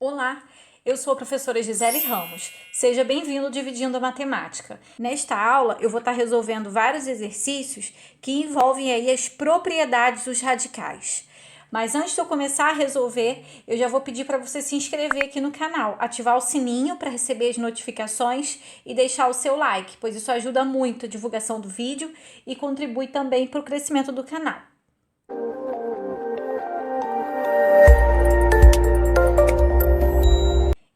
Olá, eu sou a professora Gisele Ramos. Seja bem-vindo ao Dividindo a Matemática. Nesta aula, eu vou estar resolvendo vários exercícios que envolvem aí as propriedades dos radicais. Mas antes de eu começar a resolver, eu já vou pedir para você se inscrever aqui no canal, ativar o sininho para receber as notificações e deixar o seu like, pois isso ajuda muito a divulgação do vídeo e contribui também para o crescimento do canal.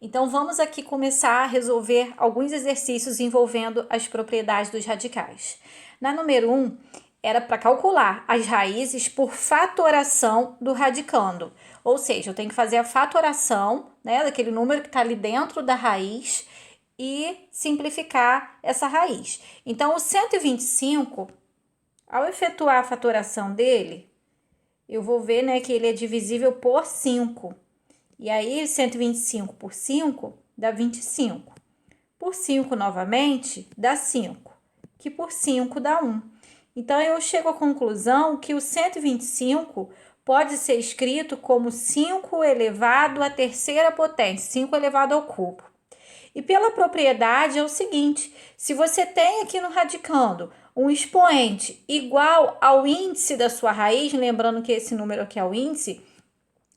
Então, vamos aqui começar a resolver alguns exercícios envolvendo as propriedades dos radicais. Na número 1, era para calcular as raízes por fatoração do radicando. Ou seja, eu tenho que fazer a fatoração, daquele número que está ali dentro da raiz e simplificar essa raiz. Então, o 125, ao efetuar a fatoração dele, eu vou ver, que ele é divisível por 5. E aí, 125 por 5 dá 25. Por 5 novamente, dá 5. Que por 5 dá 1. Então, eu chego à conclusão que o 125 pode ser escrito como 5 elevado à terceira potência, 5 elevado ao cubo. E pela propriedade é o seguinte, se você tem aqui no radicando um expoente igual ao índice da sua raiz, lembrando que esse número aqui é o índice,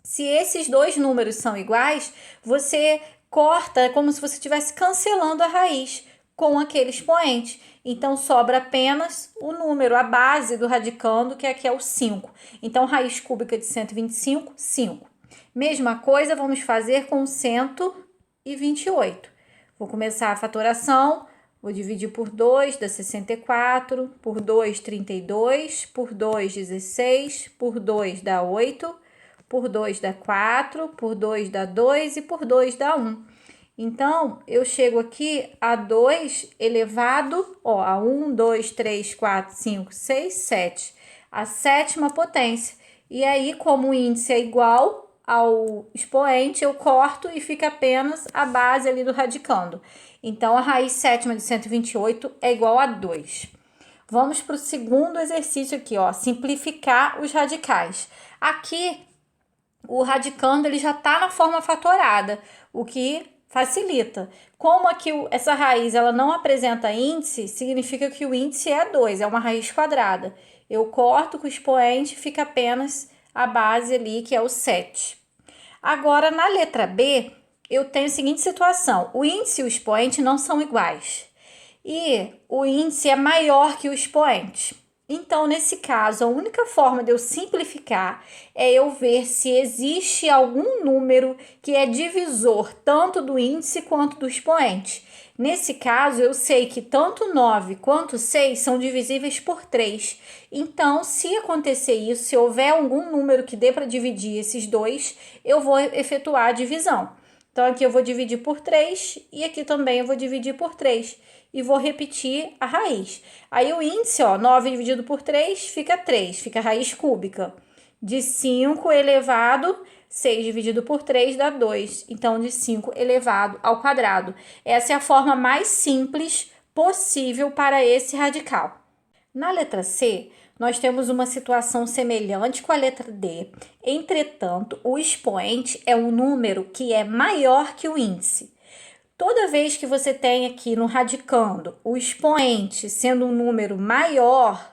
se esses dois números são iguais, você corta, é como se você estivesse cancelando a raiz com aquele expoente. Então, sobra apenas o número, a base do radicando, que aqui é o 5. Então, raiz cúbica de 125, 5. Mesma coisa vamos fazer com 128. Vou começar a fatoração, vou dividir por 2, dá 64, por 2, 32, por 2, 16, por 2 dá 8, por 2 dá 4, por 2 dá 2 e por 2 dá 1. Então, eu chego aqui a 2 elevado, a 1, 2, 3, 4, 5, 6, 7. A sétima potência. E aí, como o índice é igual ao expoente, eu corto e fica apenas a base ali do radicando. Então, a raiz sétima de 128 é igual a 2. Vamos para o segundo exercício aqui, simplificar os radicais. Aqui, o radicando ele já está na forma fatorada, o que facilita. Como aqui essa raiz ela não apresenta índice, significa que o índice é 2, é uma raiz quadrada. Eu corto com o expoente, fica apenas a base ali, que é o 7. Agora, na letra B, eu tenho a seguinte situação. O índice e o expoente não são iguais. E o índice é maior que o expoente. Então, nesse caso, a única forma de eu simplificar é eu ver se existe algum número que é divisor tanto do índice quanto do expoente. Nesse caso, eu sei que tanto 9 quanto 6 são divisíveis por 3. Então, se acontecer isso, se houver algum número que dê para dividir esses dois, eu vou efetuar a divisão. Então, aqui eu vou dividir por 3 e aqui também eu vou dividir por 3. E vou repetir a raiz. Aí o índice, 9 dividido por 3 fica 3, fica a raiz cúbica. De 5 elevado, 6 dividido por 3 dá 2. Então, de 5 elevado ao quadrado. Essa é a forma mais simples possível para esse radical. Na letra C, nós temos uma situação semelhante com a letra D. Entretanto, o expoente é um número que é maior que o índice. Toda vez que você tem aqui no radicando o expoente sendo um número maior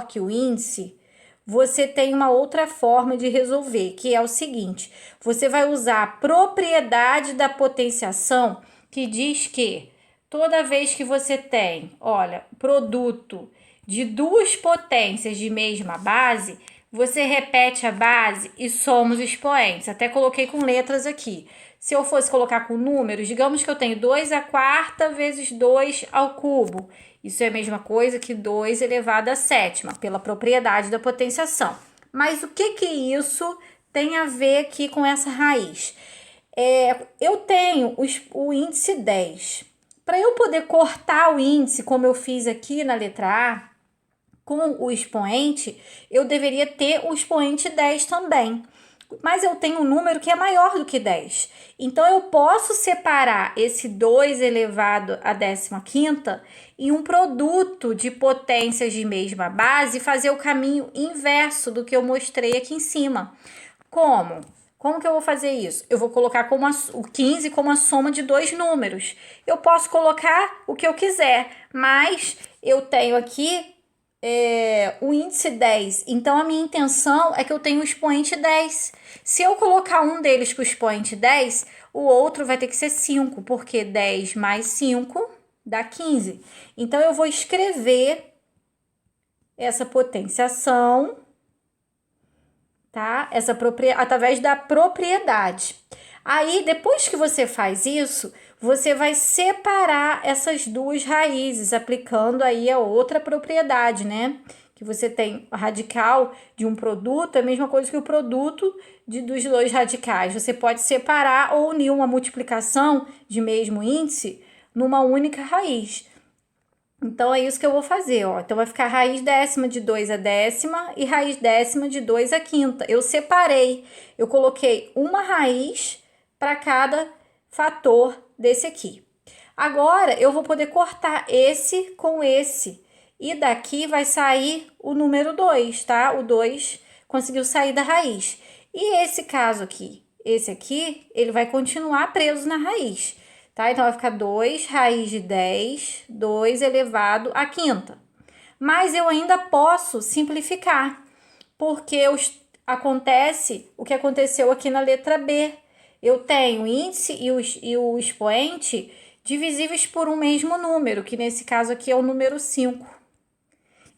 que o índice, você tem uma outra forma de resolver, que é o seguinte: você vai usar a propriedade da potenciação, que diz que toda vez que você tem, produto de duas potências de mesma base, você repete a base e soma os expoentes. Até coloquei com letras aqui. Se eu fosse colocar com números, digamos que eu tenho 2 à quarta vezes 2 ao cubo. Isso é a mesma coisa que 2 elevado à sétima, pela propriedade da potenciação. Mas o que isso tem a ver aqui com essa raiz? Eu tenho o índice 10. Para eu poder cortar o índice, como eu fiz aqui na letra A, com o expoente, eu deveria ter o expoente 10 também. Mas eu tenho um número que é maior do que 10. Então, eu posso separar esse 2 elevado à 15ª em um produto de potências de mesma base e fazer o caminho inverso do que eu mostrei aqui em cima. Como? Como que eu vou fazer isso? Eu vou colocar como o 15 como a soma de dois números. Eu posso colocar o que eu quiser, mas eu tenho aqui o índice 10. Então, a minha intenção é que eu tenha o expoente 10. Se eu colocar um deles com o expoente 10, o outro vai ter que ser 5, porque 10 mais 5 dá 15. Então, eu vou escrever essa potenciação, tá? Através da propriedade. Aí, depois que você faz isso, você vai separar essas duas raízes, aplicando aí a outra propriedade, né? Que você tem a radical de um produto, é a mesma coisa que o produto dos dois radicais. Você pode separar ou unir uma multiplicação de mesmo índice numa única raiz. Então, é isso que eu vou fazer, ó. Então, vai ficar raiz décima de 2 a décima e raiz décima de 2 a quinta. Eu separei, eu coloquei uma raiz para cada fator desse aqui. Agora, eu vou poder cortar esse com esse. E daqui vai sair o número 2, tá? O 2 conseguiu sair da raiz. E esse caso aqui, esse aqui, ele vai continuar preso na raiz. Tá? Então, vai ficar 2 raiz de 10, 2 elevado à quinta. Mas eu ainda posso simplificar, porque acontece o que aconteceu aqui na letra B. Eu tenho o índice e o expoente divisíveis por um mesmo número, que nesse caso aqui é o número 5.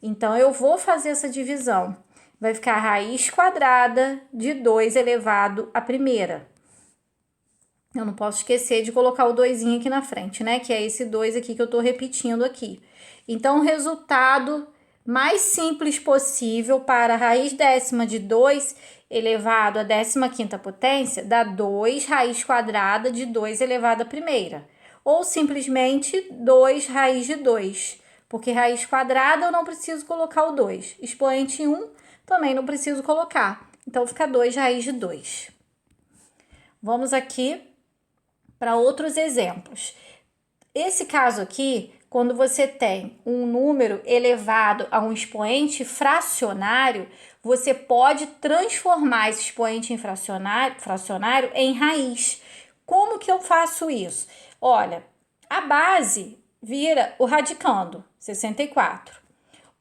Então, eu vou fazer essa divisão. Vai ficar raiz quadrada de 2 elevado à primeira. Eu não posso esquecer de colocar o 2 aqui na frente, né? Que é esse 2 aqui que eu tô repetindo aqui. Então, o resultado mais simples possível para a raiz décima de 2 elevado à 15ª potência dá 2 raiz quadrada de 2 elevado à primeira. Ou simplesmente 2 raiz de 2. Porque raiz quadrada eu não preciso colocar o 2. Expoente 1 também não preciso colocar. Então, fica 2 raiz de 2. Vamos aqui para outros exemplos. Esse caso aqui, quando você tem um número elevado a um expoente fracionário, você pode transformar esse expoente fracionário em raiz. Como que eu faço isso? Olha, a base vira o radicando, 64.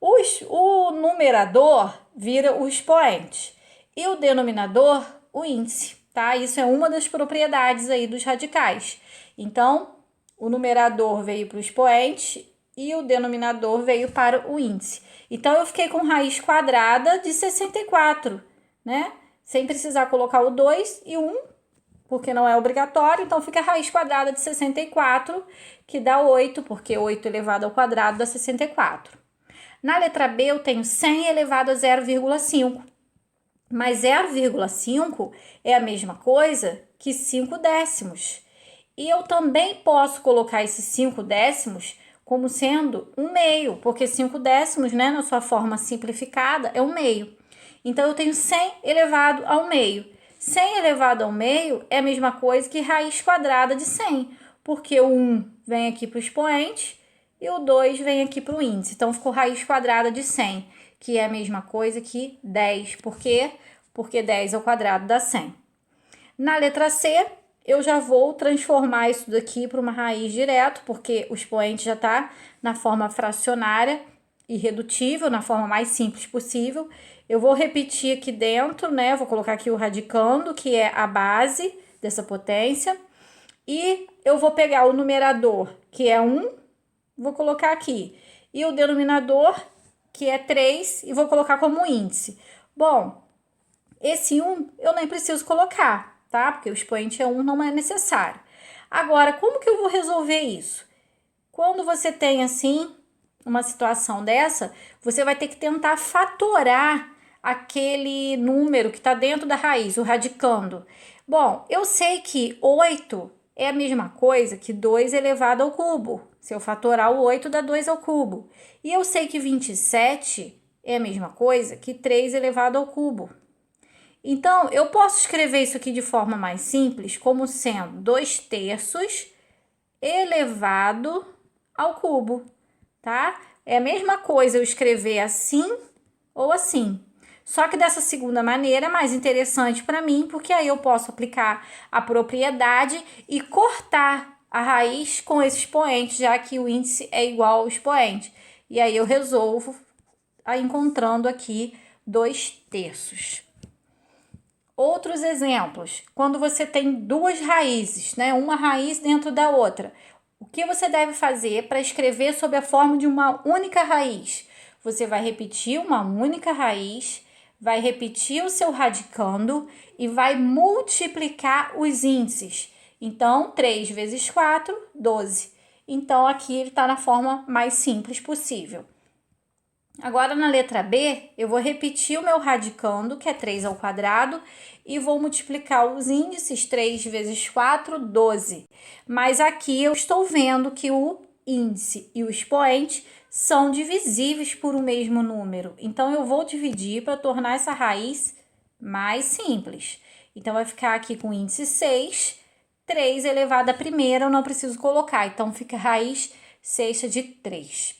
O numerador vira o expoente e o denominador o índice. Tá? Isso é uma das propriedades aí dos radicais. Então, o numerador veio para o expoente e o denominador veio para o índice. Então, eu fiquei com raiz quadrada de 64, né? Sem precisar colocar o 2 e o 1, porque não é obrigatório. Então, fica a raiz quadrada de 64, que dá 8, porque 8 elevado ao quadrado dá 64. Na letra B, eu tenho 100 elevado a 0,5. Mas 0,5 é a mesma coisa que 5 décimos. E eu também posso colocar esses 5 décimos como sendo um meio, porque 5 décimos, né, na sua forma simplificada, é um meio. Então, eu tenho 100 elevado ao meio. 100 elevado ao meio é a mesma coisa que raiz quadrada de 100, porque o 1 vem aqui para o expoente e o 2 vem aqui para o índice. Então, ficou raiz quadrada de 100. Que é a mesma coisa que 10. Por quê? Porque 10 ao quadrado dá 100. Na letra C, eu já vou transformar isso daqui para uma raiz direto, porque o expoente já está na forma fracionária irredutível, na forma mais simples possível. Eu vou repetir aqui dentro, né? Vou colocar aqui o radicando, que é a base dessa potência. E eu vou pegar o numerador, que é 1, vou colocar aqui. E o denominador, que é 3, e vou colocar como índice. Bom, esse 1 eu nem preciso colocar, tá? Porque o expoente é 1, não é necessário. Agora, como que eu vou resolver isso? Quando você tem, assim, uma situação dessa, você vai ter que tentar fatorar aquele número que está dentro da raiz, o radicando. Bom, eu sei que 8 é a mesma coisa que 2 elevado ao cubo. Se eu fatorar o 8, dá 2 ao cubo. E eu sei que 27 é a mesma coisa que 3 elevado ao cubo. Então, eu posso escrever isso aqui de forma mais simples, como sendo 2 terços elevado ao cubo, tá? É a mesma coisa eu escrever assim ou assim. Só que dessa segunda maneira é mais interessante para mim, porque aí eu posso aplicar a propriedade e cortar a raiz com esse expoente, já que o índice é igual ao expoente. E aí eu resolvo encontrando aqui 2/3. Outros exemplos, quando você tem duas raízes, né, uma raiz dentro da outra, o que você deve fazer para escrever sob a forma de uma única raiz? Você vai repetir uma única raiz, vai repetir o seu radicando e vai multiplicar os índices. Então, 3 vezes 4, 12. Então, aqui ele está na forma mais simples possível. Agora, na letra B, eu vou repetir o meu radicando, que é 3 ao quadrado, e vou multiplicar os índices, 3 vezes 4, 12. Mas aqui eu estou vendo que o índice e o expoente são divisíveis por um mesmo número. Então, eu vou dividir para tornar essa raiz mais simples. Então, vai ficar aqui com o índice 6, 3 elevado à primeira, eu não preciso colocar. Então, fica raiz sexta de 3.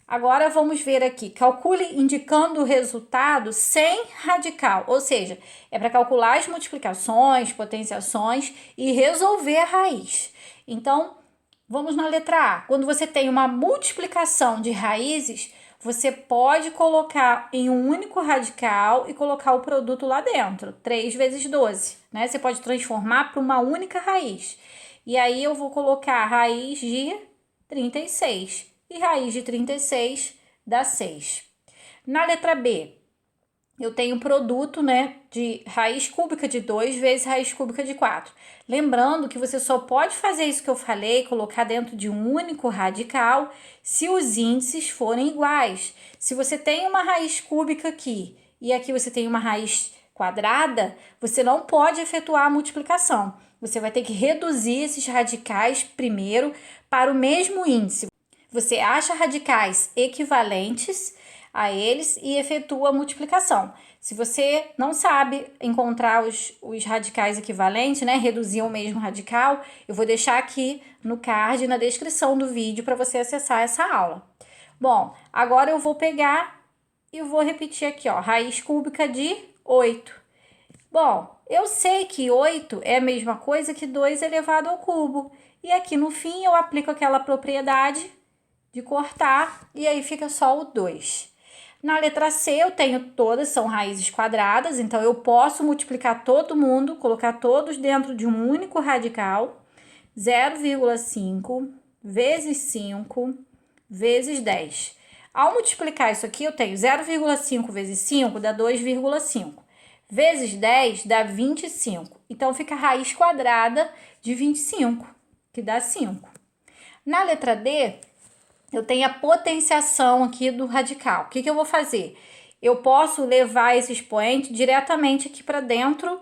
Agora vamos ver aqui, calcule indicando o resultado sem radical, ou seja, é para calcular as multiplicações, potenciações e resolver a raiz. Então, vamos na letra A. Quando você tem uma multiplicação de raízes, você pode colocar em um único radical e colocar o produto lá dentro, 3 vezes 12, né? Você pode transformar para uma única raiz. E aí eu vou colocar a raiz de 36. E raiz de 36 dá 6. Na letra B, eu tenho um produto, né, de raiz cúbica de 2 vezes raiz cúbica de 4. Lembrando que você só pode fazer isso que eu falei, colocar dentro de um único radical, se os índices forem iguais. Se você tem uma raiz cúbica aqui e aqui você tem uma raiz quadrada, você não pode efetuar a multiplicação. Você vai ter que reduzir esses radicais primeiro para o mesmo índice. Você acha radicais equivalentes a eles e efetua a multiplicação. Se você não sabe encontrar os radicais equivalentes, né, reduzir o mesmo radical, eu vou deixar aqui no card, na descrição do vídeo, para você acessar essa aula. Bom, agora eu vou pegar e vou repetir aqui, ó, raiz cúbica de 8. Bom, eu sei que 8 é a mesma coisa que 2 elevado ao cubo. E aqui no fim eu aplico aquela propriedade de cortar, e aí fica só o 2. Na letra C, eu tenho todas, são raízes quadradas, então eu posso multiplicar todo mundo, colocar todos dentro de um único radical, 0,5 vezes 5 vezes 10. Ao multiplicar isso aqui, eu tenho 0,5 vezes 5 dá 2,5. Vezes 10 dá 25. Então, fica a raiz quadrada de 25, que dá 5. Na letra D, eu tenho a potenciação aqui do radical. O que eu vou fazer? Eu posso levar esse expoente diretamente aqui para dentro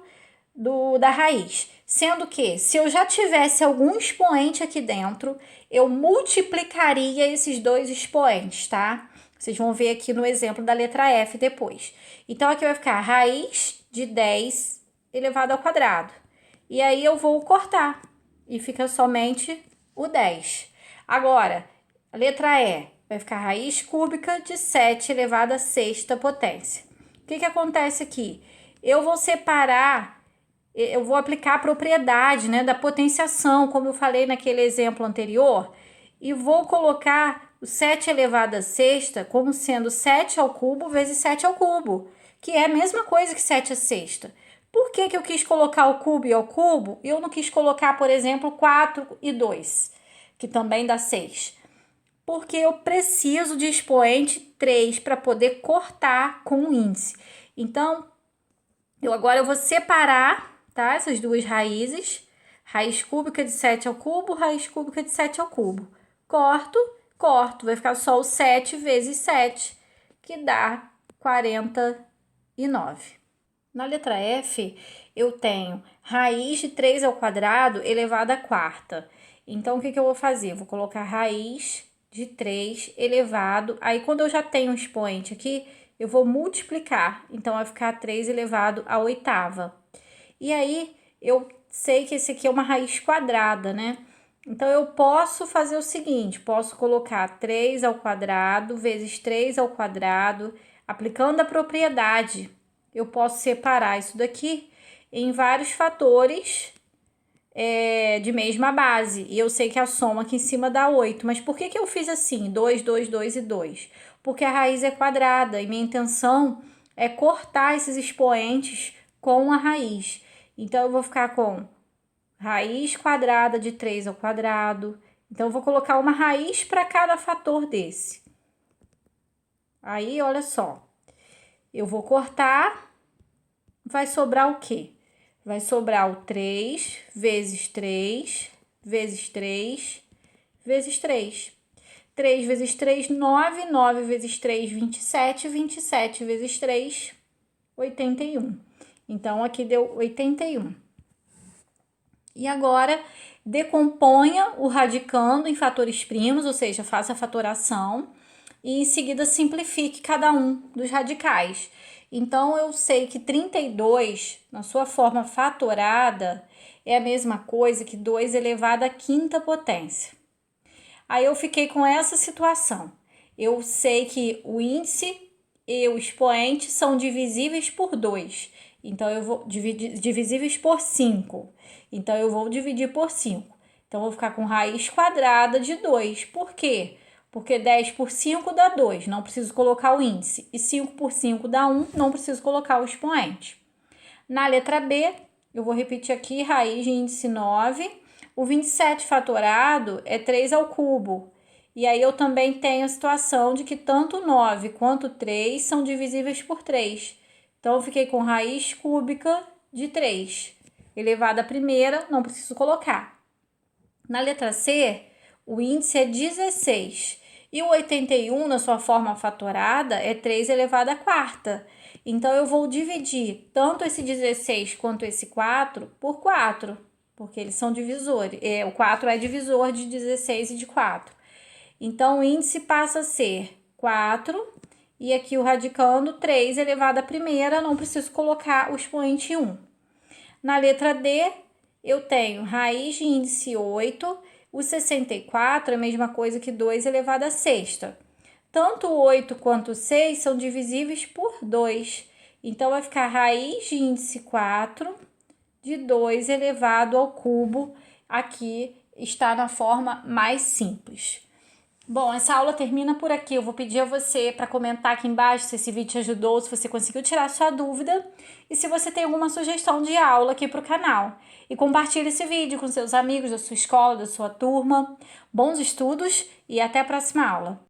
da raiz. Sendo que, se eu já tivesse algum expoente aqui dentro, eu multiplicaria esses dois expoentes, tá? Vocês vão ver aqui no exemplo da letra F depois. Então, aqui vai ficar raiz de 10 elevado ao quadrado. E aí, eu vou cortar. E fica somente o 10. Agora, a letra E vai ficar raiz cúbica de 7 elevado à sexta potência. O que acontece aqui? Eu vou separar, eu vou aplicar a propriedade, né, da potenciação, como eu falei naquele exemplo anterior, e vou colocar o 7 elevado à sexta como sendo 7 ao cubo vezes 7 ao cubo, que é a mesma coisa que 7 à sexta. Por que eu quis colocar o cubo e ao cubo e eu não quis colocar, por exemplo, 4 e 2, que também dá 6? Porque eu preciso de expoente 3 para poder cortar com o índice. Então, agora eu vou separar, tá, essas duas raízes, raiz cúbica de 7 ao cubo, raiz cúbica de 7 ao cubo. Corto, vai ficar só o 7 vezes 7, que dá 49. Na letra F, eu tenho raiz de 3 ao quadrado elevado à quarta. Então, o que eu vou fazer? Eu vou colocar raiz de 3 elevado, aí quando eu já tenho um expoente aqui, eu vou multiplicar, então vai ficar 3 elevado à oitava. E aí, eu sei que esse aqui é uma raiz quadrada, né? Então, eu posso fazer o seguinte, posso colocar 3 ao quadrado vezes 3 ao quadrado, aplicando a propriedade, eu posso separar isso daqui em vários fatores de mesma base. E eu sei que a soma aqui em cima dá 8. Mas por que eu fiz assim? 2, 2, 2 e 2? Porque a raiz é quadrada e minha intenção é cortar esses expoentes com a raiz. Então, eu vou ficar com raiz quadrada de 3 ao quadrado. Então, eu vou colocar uma raiz para cada fator desse. Aí, olha só. Eu vou cortar, vai sobrar o quê? Vai sobrar o 3 vezes 3 vezes 3 vezes 3. 3 vezes 3, 9. 9 vezes 3, 27. 27 vezes 3, 81. Então, aqui deu 81. E agora, decomponha o radicando em fatores primos, ou seja, faça a fatoração. E em seguida, simplifique cada um dos radicais. Então, eu sei que 32, na sua forma fatorada, é a mesma coisa que 2 elevado à quinta potência. Aí, eu fiquei com essa situação. Eu sei que o índice e o expoente são divisíveis por 2. Então, eu vou divisíveis por 5. Então, eu vou dividir por 5. Então, eu vou ficar com raiz quadrada de 2. Por quê? Porque 10 por 5 dá 2, não preciso colocar o índice. E 5 por 5 dá 1, não preciso colocar o expoente. Na letra B, eu vou repetir aqui, raiz de índice 9. O 27 fatorado é 3 ao cubo. E aí eu também tenho a situação de que tanto 9 quanto 3 são divisíveis por 3. Então, eu fiquei com raiz cúbica de 3. Elevado à primeira, não preciso colocar. Na letra C, o índice é 16. E o 81, na sua forma fatorada, é 3 elevado à quarta. Então, eu vou dividir tanto esse 16 quanto esse 4 por 4, porque eles são divisores. O 4 é divisor de 16 e de 4. Então, o índice passa a ser 4, e aqui o radicando 3 elevado à primeira, não preciso colocar o expoente 1. Na letra D, eu tenho raiz de índice 8, o 64 é a mesma coisa que 2 elevado à sexta. Tanto o 8 quanto o 6 são divisíveis por 2. Então, vai ficar raiz de índice 4 de 2 elevado ao cubo. Aqui está na forma mais simples. Bom, essa aula termina por aqui. Eu vou pedir a você para comentar aqui embaixo se esse vídeo te ajudou, se você conseguiu tirar sua dúvida e se você tem alguma sugestão de aula aqui para o canal. E compartilhe esse vídeo com seus amigos da sua escola, da sua turma. Bons estudos e até a próxima aula.